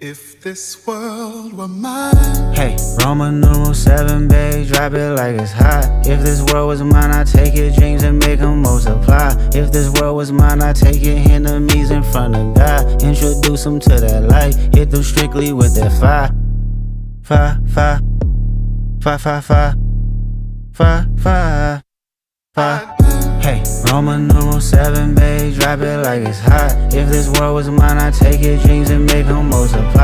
If this world were mine. Hey, Roman numeral 7, babe, drop it like it's hot. If this world was mine, I'd take your dreams and make them multiply. If this world was mine, I'd take your enemies in front of God. Introduce them to that light, hit them strictly with that fire. Fire, fire, fire, fire, fire, fire, fire, fire. Hey, Roman numeral 7, babe, drop it like it's hot. If this world was mine, I'd take your dreams and make them multiply.